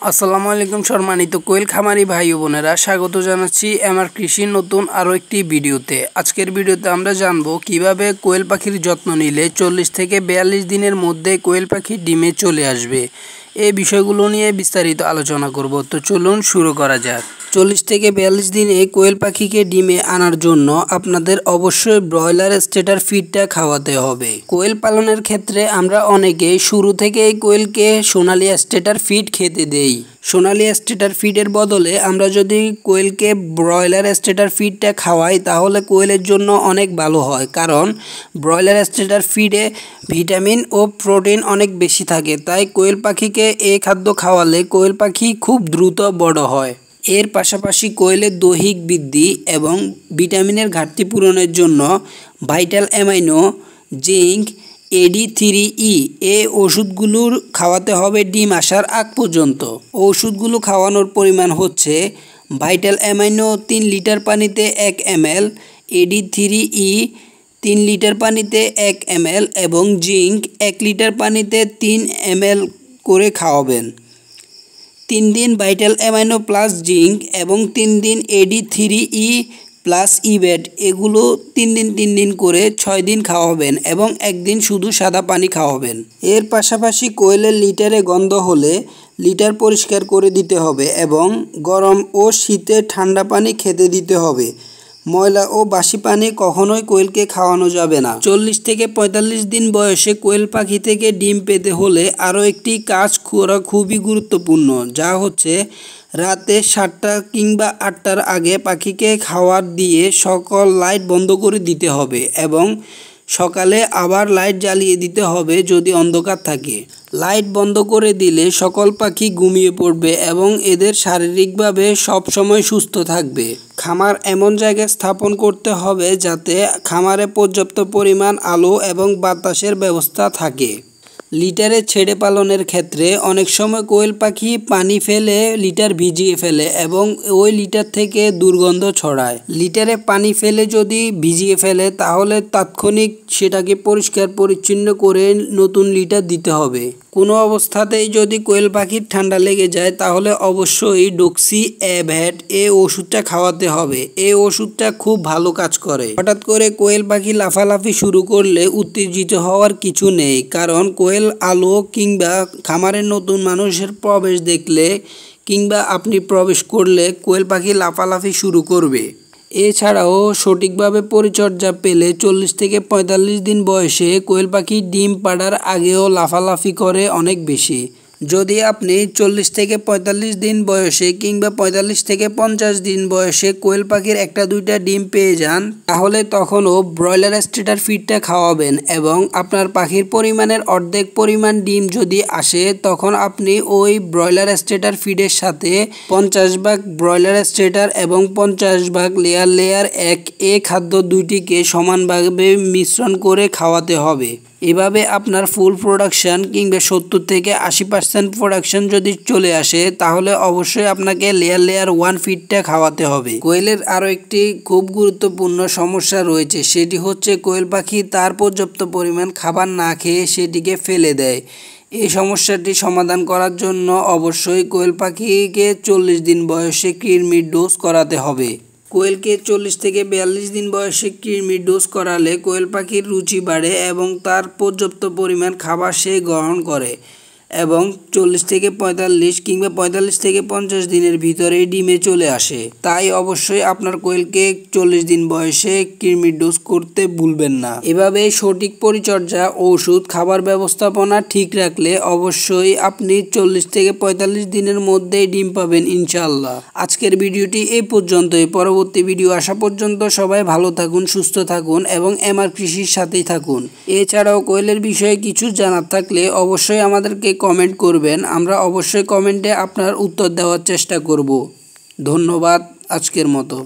আসসালামু আলাইকুম সম্মানিত কোয়েল খামারি ভাই ও বোনেরা, স্বাগত জানাচ্ছি আমার কৃষির নতুন আরও একটি ভিডিওতে। আজকের ভিডিওতে আমরা জানবো কিভাবে কোয়েল পাখির যত্ন নিলে 40 থেকে 42 দিনের মধ্যে কোয়েল পাখি ডিমে চলে আসবে। এই বিষয়গুলো নিয়ে বিস্তারিত আলোচনা করব। তো চলুন শুরু করা যাক। 40 থেকে 42 দিনে কোয়েল পাখিকে ডিমে আনার জন্য আপনাদের অবশ্যই ব্রয়লার স্টেটার ফিডটা খাওয়াতে হবে। কোয়েল পালনের ক্ষেত্রে আমরা অনেকেই শুরু থেকেই কোয়েলকে সোনালী স্টেটার ফিড খেতে দেই। সোনালী স্টেটার ফিডের বদলে আমরা যদি কোয়েলকে ব্রয়লার স্টেটার ফিডটা খাওয়াই তাহলে কোয়েলের জন্য অনেক ভালো হয়, কারণ ব্রয়লার স্টেটার ফিডে ভিটামিন ও প্রোটিন অনেক বেশি থাকে। তাই কোয়েল পাখিকে এই খাদ্য খাওয়ালে কোয়েল পাখি খুব দ্রুত বড় হয়। এর পাশাপাশি কোয়েলের দৈহিক বৃদ্ধি এবং ভিটামিনের ঘাটতি পূরণের জন্য ভাইটাল অ্যামাইনো, জিঙ্ক, AD3E এই ওষুধগুলোর খাওয়াতে হবে ডিম আসার আগ পর্যন্ত। ওষুধগুলো খাওয়ানোর পরিমাণ হচ্ছে ভাইটাল অ্যামাইনো 3 লিটার পানিতে 1 ml, AD3E 3 লিটার পানিতে 1 ml এবং জিঙ্ক 1 লিটার পানিতে 3 ml করে খাওয়াবেন। 3 দিন ভাইটাল অ্যামাইনো প্লাস জিঙ্ক এবং 3 দিন AD3E প্লাস ইভেট, এগুলো 3 দিন করে 6 দিন খাওয়াবেন এবং 1 দিন শুধু সাদা পানি খাওয়াবেন। এর পাশাপাশি কোয়েলের লিটারে গন্ধ হলে লিটার পরিষ্কার করে দিতে হবে এবং গরম ও শীতে ঠান্ডা পানি খেতে দিতে হবে। ময়লা ও বাসি পানি কখনোই কোয়েলকে খাওয়ানো যাবে না। 40 থেকে 45 দিন বয়সে কোয়েল পাখি থেকে ডিম পেতে হলে আরও একটি কাজ করা খুবই গুরুত্বপূর্ণ, যা হচ্ছে রাতে 7টা কিংবা 8টার আগে পাখিকে খাবার দিয়ে সকল লাইট বন্ধ করে দিতে হবে এবং সকালে আবার লাইট জ্বালিয়ে দিতে হবে যদি অন্ধকার থাকে। লাইট বন্ধ করে দিলে সকল পাখি ঘুমিয়ে পড়বে এবং এদের শারীরিকভাবে সবসময় সুস্থ থাকবে। খামার এমন জায়গায় স্থাপন করতে হবে যাতে খামারে পর্যাপ্ত পরিমাণ আলো এবং বাতাসের ব্যবস্থা থাকে। লিটারে ছেড়ে পালনের ক্ষেত্রে অনেক সময় কোয়েল পাখি পানি ফেলে লিটার ভিজিয়ে ফেলে এবং ওই লিটার থেকে দুর্গন্ধ ছড়ায়। লিটারে পানি ফেলে যদি ভিজিয়ে ফেলে তাহলে তাৎক্ষণিক সেটাকে পরিষ্কার পরিচ্ছন্ন করে নতুন লিটার দিতে হবে। কোনো অবস্থাতেই যদি কোয়েল পাখির ঠান্ডা লেগে যায় তাহলে অবশ্যই ডক্সি অ্যাভ্যাট এই ওষুধটা খাওয়াতে হবে। এই ওষুধটা খুব ভালো কাজ করে। হঠাৎ করে কোয়েল পাখি লাফালাফি শুরু করলে উত্তেজিত হওয়ার কিছু নেই, কারণ কোয়েল আলো কিংবা খামারের নতুন মানুষের প্রবেশ দেখলে কিংবা আপনি প্রবেশ করলে কোয়েল পাখি লাফালাফি শুরু করবে। এছাড়াও সঠিকভাবে পরিচর্যা পেলে 40 থেকে 45 দিন বয়সে কোয়েল পাখি ডিম পাড়ার আগেও লাফালাফি করে অনেক বেশি। যদি আপনি 40 থেকে 45 দিন বয়সে কিংবা 45 থেকে 50 দিন বয়সে কোয়েল পাখির 1-2টা ডিম পেয়ে যান তাহলে তখনও ব্রয়লার স্টেটার ফিডটা খাওয়াবেন এবং আপনার পাখির পরিমাণের অর্ধেক পরিমাণ ডিম যদি আসে তখন আপনি ওই ব্রয়লার স্টেটার ফিডের সাথে 50 ভাগ ব্রয়লার স্টেটার এবং 50 ভাগ লেয়ার এ খাদ্য দুইটিকে সমানভাবে মিশ্রণ করে খাওয়াতে হবে। এভাবে আপনার ফুল প্রোডাকশান কিংবা 70 থেকে 80% প্রোডাকশান যদি চলে আসে তাহলে অবশ্যই আপনাকে লেয়ার 1 ফিডটা খাওয়াতে হবে। কোয়েলের আরও একটি খুব গুরুত্বপূর্ণ সমস্যা রয়েছে, সেটি হচ্ছে কোয়েল পাখি তার পর্যাপ্ত পরিমাণ খাবার না খেয়ে সেটিকে ফেলে দেয়। এই সমস্যাটি সমাধান করার জন্য অবশ্যই কোয়েল পাখিকে 40 দিন বয়সে কৃমির ডোজ করাতে হবে। কোয়েলকে 40 থেকে 42 দিন বয়সে কৃমির ডোজ করালে কোয়েল পাখির রুচি বাড়ে এবং তার পর্যাপ্ত পরিমাণ খাবার সে গ্রহণ করে এবং 40 থেকে 45 কিংবা 45 থেকে 50 দিনের ভিতরেই ডিমে চলে আসে। তাই অবশ্যই আপনার কোয়েলকে 40 দিন বয়সে কৃমির ডোজ করতে ভুলবেন না। এভাবে সঠিক পরিচর্যা, ঔষধ, খাবার ব্যবস্থাপনা ঠিক রাখলে অবশ্যই আপনি 40 থেকে 45 দিনের মধ্যেই ডিম পাবেন ইনশাআল্লাহ। আজকের ভিডিওটি এই পর্যন্তই। পরবর্তী ভিডিও আসা পর্যন্ত সবাই ভালো থাকুন, সুস্থ থাকুন এবং আমার কৃষির সাথেই থাকুন। এছাড়াও কোয়েলের বিষয়ে কিছু জানার থাকলে অবশ্যই আমাদেরকে কমেন্ট করবেন, আমরা অবশ্যই কমেন্টে আপনার উত্তর দেওয়ার চেষ্টা করব। ধন্যবাদ আজকের মতো।